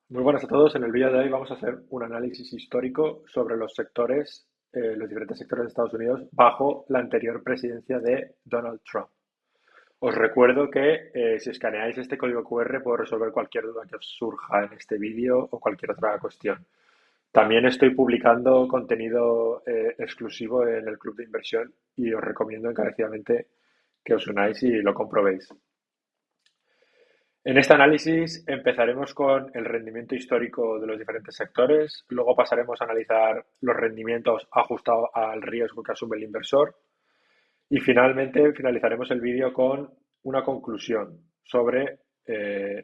Muy buenas a todos. En el vídeo de hoy vamos a hacer un análisis histórico sobre los sectores, los diferentes sectores de Estados Unidos bajo la anterior presidencia de Donald Trump. Os recuerdo que si escaneáis este código QR puedo resolver cualquier duda que os surja en este vídeo o cualquier otra cuestión. También estoy publicando contenido exclusivo en el club de inversión y os recomiendo encarecidamente que os unáis y lo comprobéis. En este análisis empezaremos con el rendimiento histórico de los diferentes sectores, luego pasaremos a analizar los rendimientos ajustados al riesgo que asume el inversor y finalmente finalizaremos el vídeo con una conclusión sobre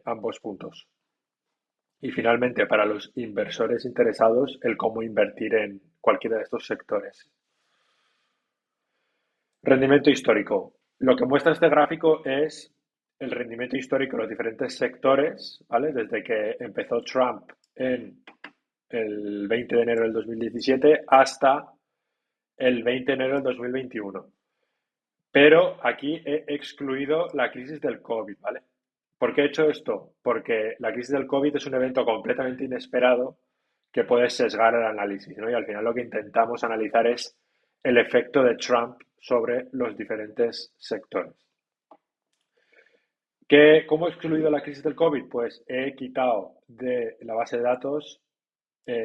ambos puntos. Y finalmente, para los inversores interesados, el cómo invertir en cualquiera de estos sectores. Rendimiento histórico. Lo que muestra este gráfico es el rendimiento histórico de los diferentes sectores, ¿vale? Desde que empezó Trump en el 20 de enero del 2017 hasta el 20 de enero del 2021. Pero aquí he excluido la crisis del COVID, ¿vale? ¿Por qué he hecho esto? Porque la crisis del COVID es un evento completamente inesperado que puede sesgar el análisis, ¿no? Y al final lo que intentamos analizar es el efecto de Trump sobre los diferentes sectores. ¿Cómo he excluido la crisis del COVID? Pues he quitado de la base de datos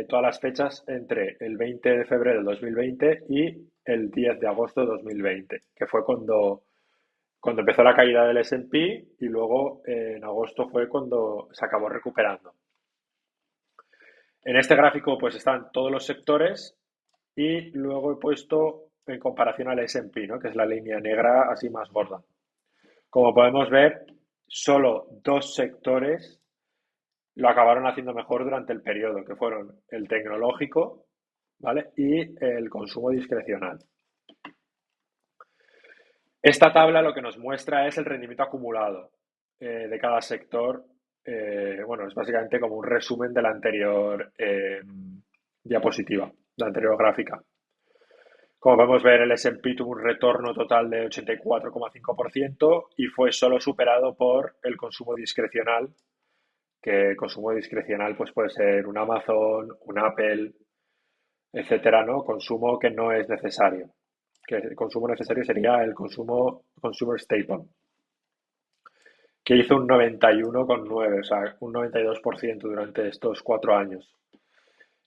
todas las fechas entre el 20 de febrero del 2020 y el 10 de agosto de 2020, que fue cuando empezó la caída del S&P y luego en agosto fue cuando se acabó recuperando. En este gráfico pues están todos los sectores y luego he puesto en comparación al S&P, ¿no? Que es la línea negra así más gorda. Como podemos ver, solo dos sectores lo acabaron haciendo mejor durante el periodo, que fueron el tecnológico, ¿vale? Y el consumo discrecional. Esta tabla lo que nos muestra es el rendimiento acumulado de cada sector. Bueno, es básicamente como un resumen de la anterior diapositiva, de la anterior gráfica. Como podemos ver, el S&P tuvo un retorno total de 84,5% y fue solo superado por el consumo discrecional, que el consumo discrecional pues puede ser un Amazon, un Apple, etcétera, ¿no? Consumo que no es necesario. Que el consumo necesario sería el consumo consumer staple, que hizo un 91,9, o sea, un 92% durante estos 4 años.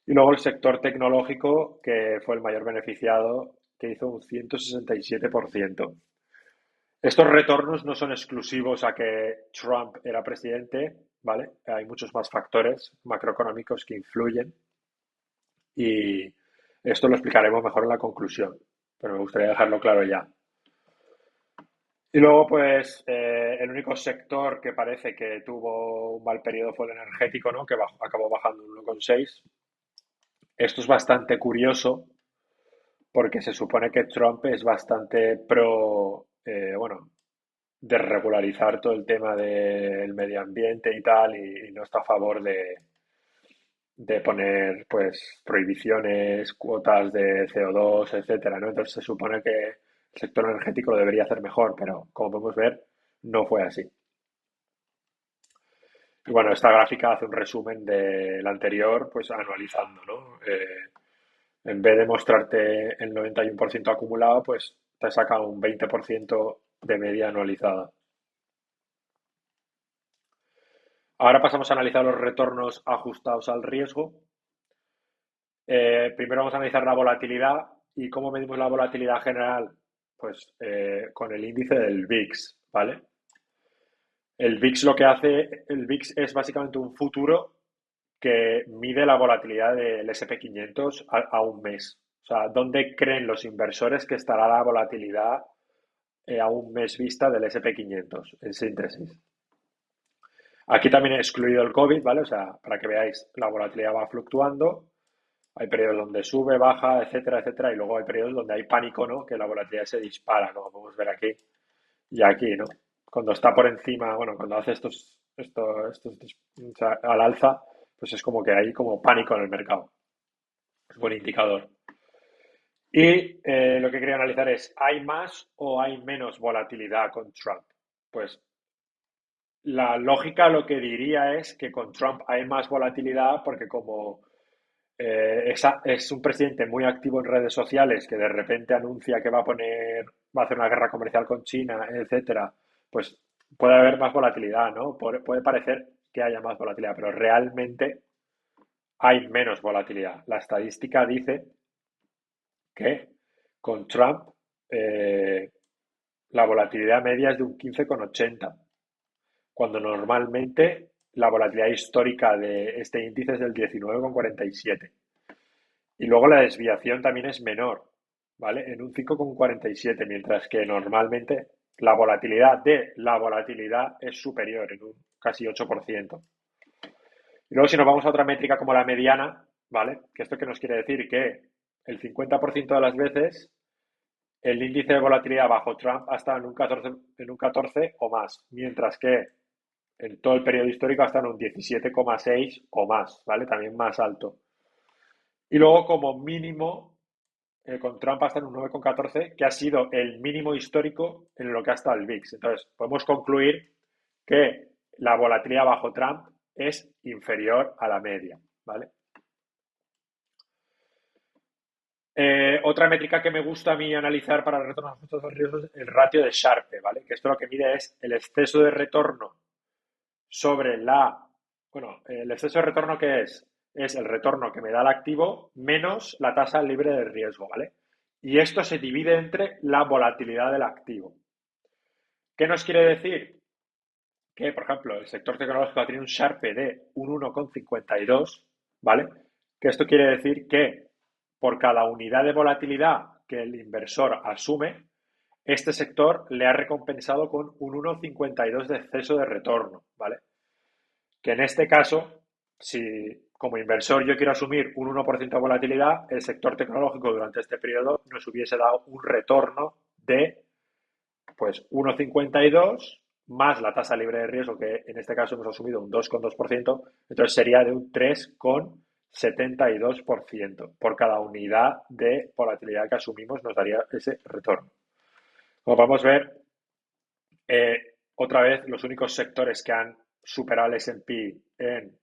Y luego el sector tecnológico, que fue el mayor beneficiado, que hizo un 167%. Estos retornos no son exclusivos a que Trump era presidente, ¿vale? Hay muchos más factores macroeconómicos que influyen y esto lo explicaremos mejor en la conclusión, pero me gustaría dejarlo claro ya. Y luego, pues, el único sector que parece que tuvo un mal periodo fue el energético, ¿no? Que acabó bajando un 1,6. Esto es bastante curioso porque se supone que Trump es bastante pro, bueno, de regularizar todo el tema del medio ambiente y tal, y no está a favor de poner, pues, prohibiciones, cuotas de CO2, etcétera, ¿no? Entonces se supone que el sector energético lo debería hacer mejor, pero como podemos ver, no fue así. Y bueno, esta gráfica hace un resumen del anterior, pues anualizando, ¿no? En vez de mostrarte el 91% acumulado, pues te saca un 20% de media anualizada. Ahora pasamos a analizar los retornos ajustados al riesgo. Primero vamos a analizar la volatilidad y cómo medimos la volatilidad general, pues con el índice del VIX, ¿vale? El VIX lo que hace, el VIX es básicamente un futuro que mide la volatilidad del SP 500 a un mes. O sea, ¿dónde creen los inversores que estará la volatilidad a un mes vista del SP 500? En síntesis. Aquí también he excluido el COVID, ¿vale? O sea, para que veáis, la volatilidad va fluctuando. Hay periodos donde sube, baja, etcétera, etcétera. Y luego hay periodos donde hay pánico, ¿no? Que la volatilidad se dispara, como podemos ver aquí y aquí, ¿no? Cuando está por encima, bueno, cuando hace o sea, al alza, pues es como que hay como pánico en el mercado. Es un buen indicador. Y lo que quería analizar es, ¿hay más o hay menos volatilidad con Trump? Pues la lógica lo que diría es que con Trump hay más volatilidad porque como es un presidente muy activo en redes sociales que de repente anuncia que va a hacer una guerra comercial con China, etcétera, pues puede haber más volatilidad, ¿no? Puede parecer que haya más volatilidad, pero realmente hay menos volatilidad. La estadística dice que con Trump eh, la volatilidad media es de un 15,80, cuando normalmente la volatilidad histórica de este índice es del 19,47. Y luego la desviación también es menor, ¿vale? En un 5,47, mientras que normalmente la volatilidad es superior, en un casi 8%. Y luego si nos vamos a otra métrica como la mediana, ¿vale? Que esto que nos quiere decir que el 50% de las veces el índice de volatilidad bajo Trump ha estado en un 14 o más, mientras que en todo el periodo histórico ha estado en un 17,6 o más, ¿vale? También más alto. Y luego como mínimo, con Trump hasta en un 9,14, que ha sido el mínimo histórico en lo que ha estado el VIX. Entonces, podemos concluir que la volatilidad bajo Trump es inferior a la media, ¿vale? Otra métrica que me gusta a mí analizar para el retorno ajustado al riesgo es el ratio de Sharpe, ¿vale? Que esto lo que mide es el exceso de retorno sobre el exceso de retorno que es el retorno que me da el activo menos la tasa libre de riesgo, ¿vale? Y esto se divide entre la volatilidad del activo. ¿Qué nos quiere decir? Que, por ejemplo, el sector tecnológico tiene un Sharpe de un 1,52, ¿vale? Que esto quiere decir que por cada unidad de volatilidad que el inversor asume, este sector le ha recompensado con un 1,52 de exceso de retorno, ¿vale? Que en este caso, si como inversor yo quiero asumir un 1% de volatilidad, el sector tecnológico durante este periodo nos hubiese dado un retorno de pues 1,52 más la tasa libre de riesgo, que en este caso hemos asumido un 2,2%, entonces sería de un 3,72%. Por cada unidad de volatilidad que asumimos nos daría ese retorno. Como podemos ver, otra vez los únicos sectores que han superado el S&P en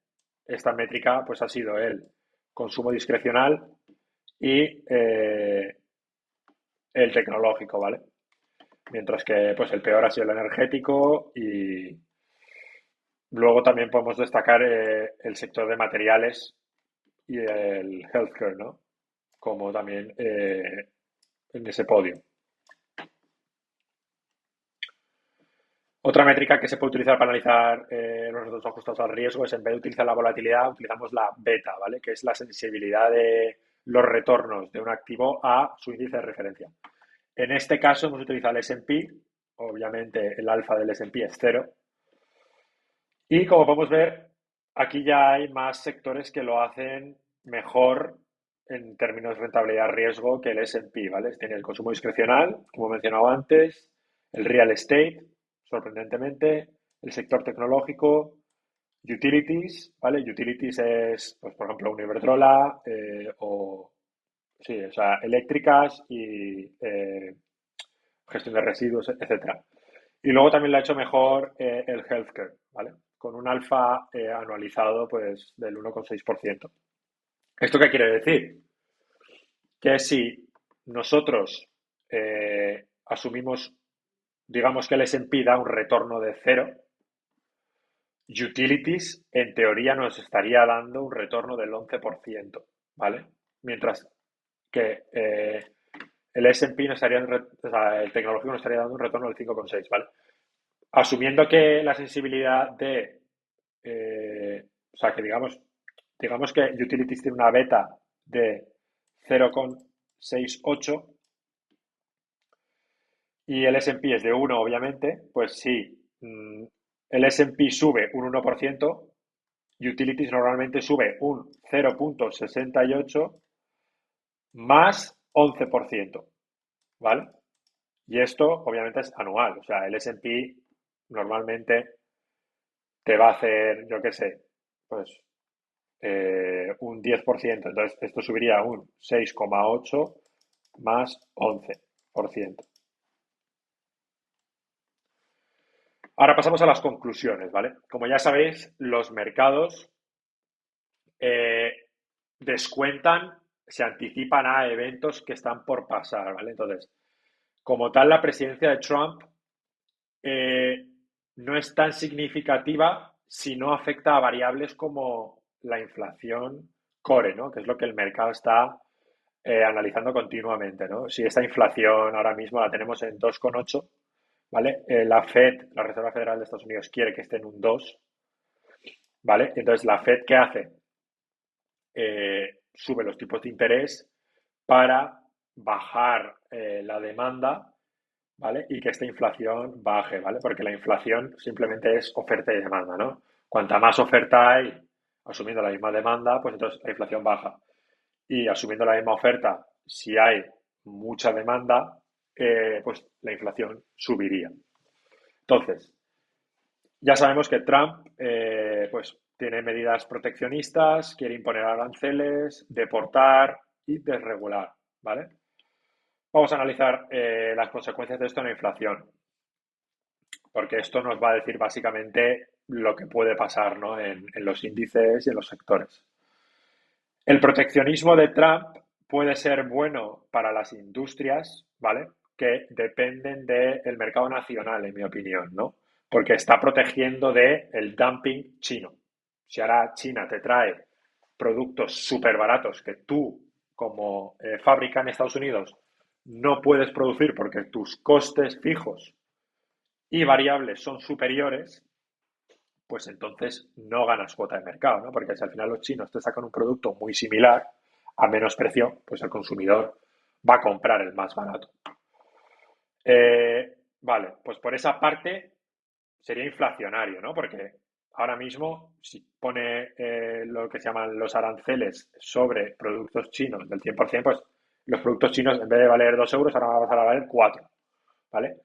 esta métrica pues ha sido el consumo discrecional y el tecnológico, ¿vale? Mientras que pues el peor ha sido el energético y luego también podemos destacar el sector de materiales y el healthcare, ¿no? Como también en ese podio. Otra métrica que se puede utilizar para analizar los retornos ajustados al riesgo es, en vez de utilizar la volatilidad, utilizamos la beta, ¿vale? Que es la sensibilidad de los retornos de un activo a su índice de referencia. En este caso hemos utilizado el S&P, obviamente el alfa del S&P es cero, y como podemos ver, aquí ya hay más sectores que lo hacen mejor en términos de rentabilidad-riesgo que el S&P, ¿vale? Tiene el consumo discrecional, como he mencionado antes, el real estate, sorprendentemente, el sector tecnológico, utilities, ¿vale? Utilities es, pues, por ejemplo, una Iberdrola sí, o sea, eléctricas y gestión de residuos, etcétera. Y luego también lo ha hecho mejor el healthcare, ¿vale? Con un alfa anualizado pues del 1,6%. ¿Esto qué quiere decir? Que si nosotros asumimos, digamos que el S&P da un retorno de cero, utilities en teoría nos estaría dando un retorno del 11%, ¿vale? Mientras que el S&P nos estaría, o sea, el tecnológico nos estaría dando un retorno del 5,6, ¿vale? Asumiendo que la sensibilidad o sea, que digamos que Utilities tiene una beta de 0,68 y el S&P es de 1, obviamente, pues sí, el S&P sube un 1%, Utilities normalmente sube un 0,68 más 11%, ¿vale? Y esto obviamente es anual, o sea, el S&P normalmente te va a hacer, yo qué sé, pues un 10%. Entonces, esto subiría a un 6,8 más 11%. Ahora pasamos a las conclusiones, ¿vale? Como ya sabéis, los mercados eh, descuentan, se anticipan a eventos que están por pasar, ¿vale? Entonces, como tal, la presidencia de Trump eh, no es tan significativa si no afecta a variables como la inflación core, ¿no? Que es lo que el mercado está analizando continuamente, ¿no? Si esta inflación ahora mismo la tenemos en 2,8, ¿vale? La Fed, la Reserva Federal de Estados Unidos, quiere que esté en un 2, ¿vale? Entonces, ¿la Fed qué hace? Sube los tipos de interés para bajar la demanda, ¿vale? Y que esta inflación baje, ¿vale? Porque la inflación simplemente es oferta y demanda, ¿no? Cuanta más oferta hay, asumiendo la misma demanda, pues entonces la inflación baja. Y asumiendo la misma oferta, si hay mucha demanda, pues la inflación subiría. Entonces, ya sabemos que Trump, pues, tiene medidas proteccionistas, quiere imponer aranceles, deportar y desregular, ¿vale? Vamos a analizar las consecuencias de esto en la inflación, porque esto nos va a decir básicamente lo que puede pasar, ¿no? en los índices y en los sectores. El proteccionismo de Trump puede ser bueno para las industrias, ¿vale? Que dependen del mercado nacional, en mi opinión, ¿no? Porque está protegiendo del dumping chino. Si ahora China te trae productos súper baratos que tú, como fábrica en Estados Unidos, no puedes producir porque tus costes fijos y variables son superiores, pues entonces no ganas cuota de mercado, ¿no? Porque si al final los chinos te sacan un producto muy similar a menos precio, pues el consumidor va a comprar el más barato. Vale, pues por esa parte sería inflacionario, ¿no? Porque ahora mismo, si pone lo que se llaman los aranceles sobre productos chinos del 100%, pues los productos chinos en vez de valer 2 euros, ahora van a pasar a valer 4, ¿vale?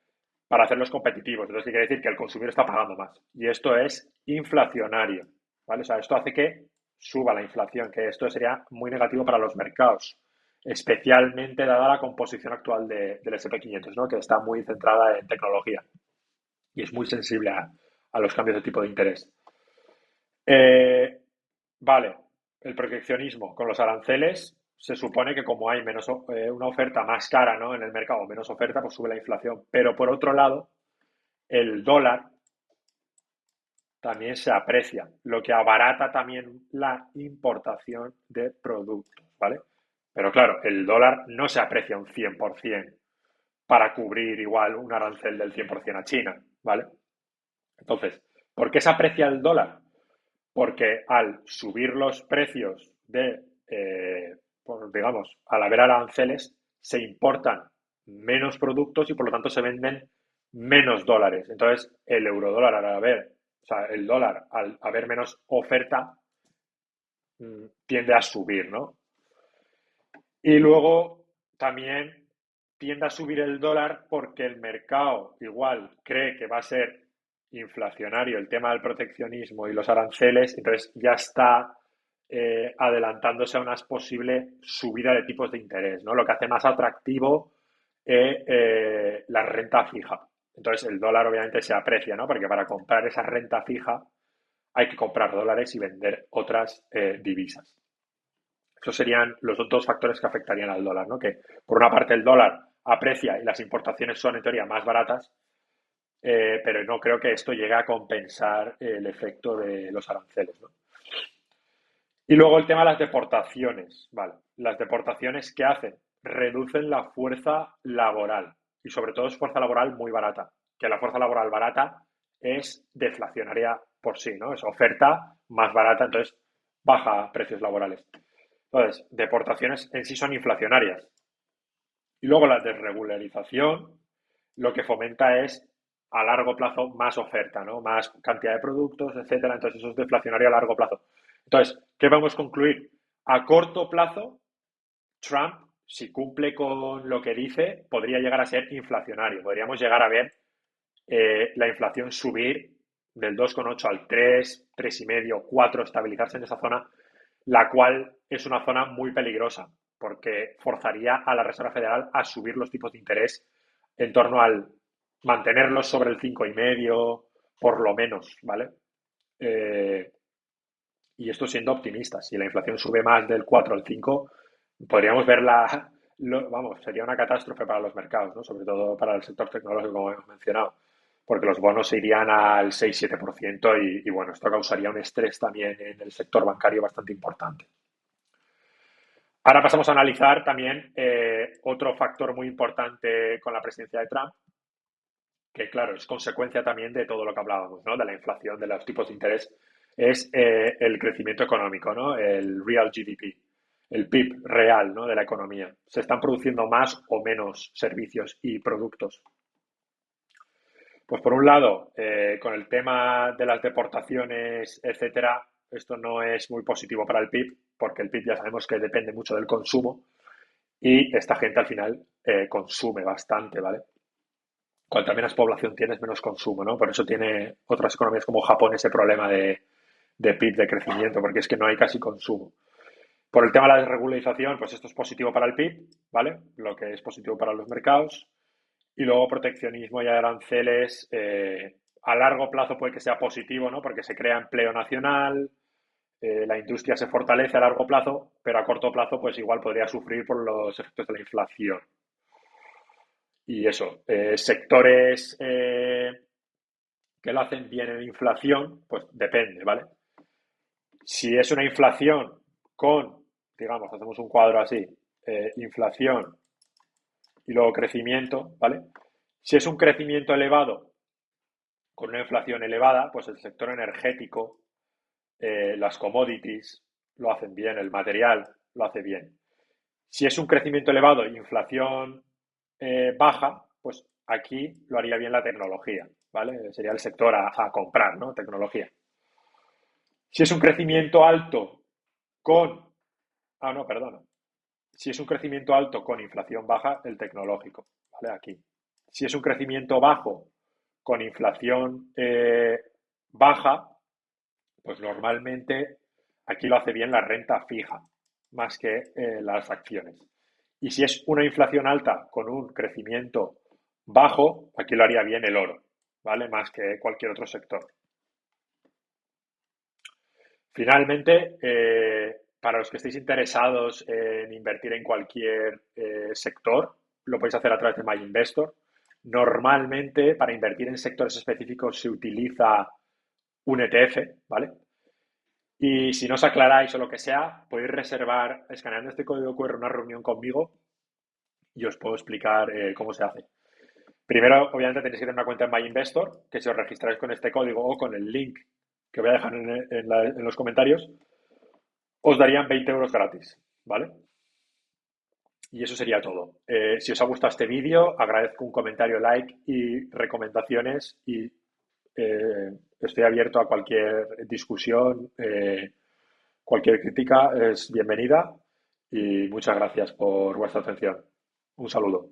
Para hacerlos competitivos. Entonces, quiere decir que el consumidor está pagando más. Y esto es inflacionario, ¿vale? O sea, esto hace que suba la inflación, que esto sería muy negativo para los mercados, especialmente dada la composición actual del SP 500, ¿no? Que está muy centrada en tecnología y es muy sensible a los cambios de tipo de interés. Eh, vale, el proteccionismo con los aranceles se supone que como hay menos una oferta más cara, ¿no? En el mercado, menos oferta, pues sube la inflación. Pero por otro lado, el dólar también se aprecia, lo que abarata también la importación de productos, ¿vale? Pero claro, el dólar no se aprecia un 100% para cubrir igual un arancel del 100% a China, ¿vale? Entonces, ¿por qué se aprecia el dólar? Porque al subir los precios pues, digamos, al haber aranceles, se importan menos productos y por lo tanto se venden menos dólares. Entonces, el eurodólar al haber, o sea, el dólar al haber menos oferta, tiende a subir, ¿no? Y luego también tiende a subir el dólar porque el mercado igual cree que va a ser inflacionario el tema del proteccionismo y los aranceles, entonces ya está adelantándose a una posible subida de tipos de interés, ¿no? Lo que hace más atractivo la renta fija. Entonces el dólar obviamente se aprecia, ¿no? Porque para comprar esa renta fija hay que comprar dólares y vender otras divisas. Esos serían los dos factores que afectarían al dólar, ¿no? Que por una parte el dólar aprecia y las importaciones son en teoría más baratas, pero no creo que esto llegue a compensar el efecto de los aranceles, ¿no? Y luego el tema de las deportaciones, ¿vale? Las deportaciones, ¿qué hacen? Reducen la fuerza laboral y sobre todo es fuerza laboral muy barata, que la fuerza laboral barata es deflacionaria por sí, ¿no? Es oferta más barata, entonces baja precios laborales. Entonces, deportaciones en sí son inflacionarias. Y luego la desregularización lo que fomenta es a largo plazo más oferta, ¿no? Más cantidad de productos, etcétera. Entonces, eso es deflacionario a largo plazo. Entonces, ¿qué vamos a concluir? A corto plazo, Trump, si cumple con lo que dice, podría llegar a ser inflacionario. Podríamos llegar a ver la inflación subir del 2,8 al 3, 3,5, 4, estabilizarse en esa zona, la cual es una zona muy peligrosa porque forzaría a la Reserva Federal a subir los tipos de interés en torno al mantenerlos sobre el 5,5, por lo menos, ¿vale? Eh, y esto siendo optimistas. Si la inflación sube más del 4 al 5, podríamos verla, vamos, sería una catástrofe para los mercados, ¿no? Sobre todo para el sector tecnológico, como hemos mencionado, porque los bonos se irían al 6-7% y bueno, esto causaría un estrés también en el sector bancario bastante importante. Ahora pasamos a analizar también otro factor muy importante con la presidencia de Trump, que claro, es consecuencia también de todo lo que hablábamos, ¿no? De la inflación, de los tipos de interés, es el crecimiento económico, ¿no? El real GDP, el PIB real, ¿no? De la economía. Se están produciendo más o menos servicios y productos. Pues por un lado, con el tema de las deportaciones, etcétera, esto no es muy positivo para el PIB, porque el PIB ya sabemos que depende mucho del consumo y esta gente al final consume bastante, ¿vale? Cuanta menos población tienes, menos consumo, ¿no? Por eso tiene otras economías como Japón ese problema de PIB, de crecimiento, porque es que no hay casi consumo. Por el tema de la desregularización, pues esto es positivo para el PIB, ¿vale? Lo que es positivo para los mercados. Y luego proteccionismo y aranceles, a largo plazo puede que sea positivo, ¿no? Porque se crea empleo nacional, la industria se fortalece a largo plazo, pero a corto plazo pues igual podría sufrir por los efectos de la inflación. Y eso, sectores que lo hacen bien en inflación, pues depende, ¿vale? Si es una inflación con, digamos, hacemos un cuadro así, inflación y luego crecimiento, ¿vale? Si es un crecimiento elevado con una inflación elevada, pues el sector energético, las commodities lo hacen bien, el material lo hace bien. Si es un crecimiento elevado e inflación baja, pues aquí lo haría bien la tecnología, ¿vale? Sería el sector a comprar, ¿no? Tecnología. Si es un crecimiento alto con... Ah, no, perdona. Si es un crecimiento alto con inflación baja, el tecnológico, ¿vale? Aquí. Si es un crecimiento bajo con inflación baja, pues normalmente aquí lo hace bien la renta fija, más que las acciones. Y si es una inflación alta con un crecimiento bajo, aquí lo haría bien el oro, ¿vale? Más que cualquier otro sector. Finalmente, para los que estéis interesados en invertir en cualquier sector, lo podéis hacer a través de MyInvestor. Normalmente, para invertir en sectores específicos se utiliza un ETF, ¿vale? Y si no os aclaráis o lo que sea, podéis reservar escaneando este código QR una reunión conmigo y os puedo explicar cómo se hace. Primero, obviamente, tenéis que tener una cuenta en MyInvestor, que si os registráis con este código o con el link que voy a dejar en los comentarios, os darían 20 euros gratis, ¿vale? Y eso sería todo. Si os ha gustado este vídeo, agradezco un comentario, like y recomendaciones y estoy abierto a cualquier discusión, cualquier crítica es bienvenida y muchas gracias por vuestra atención. Un saludo.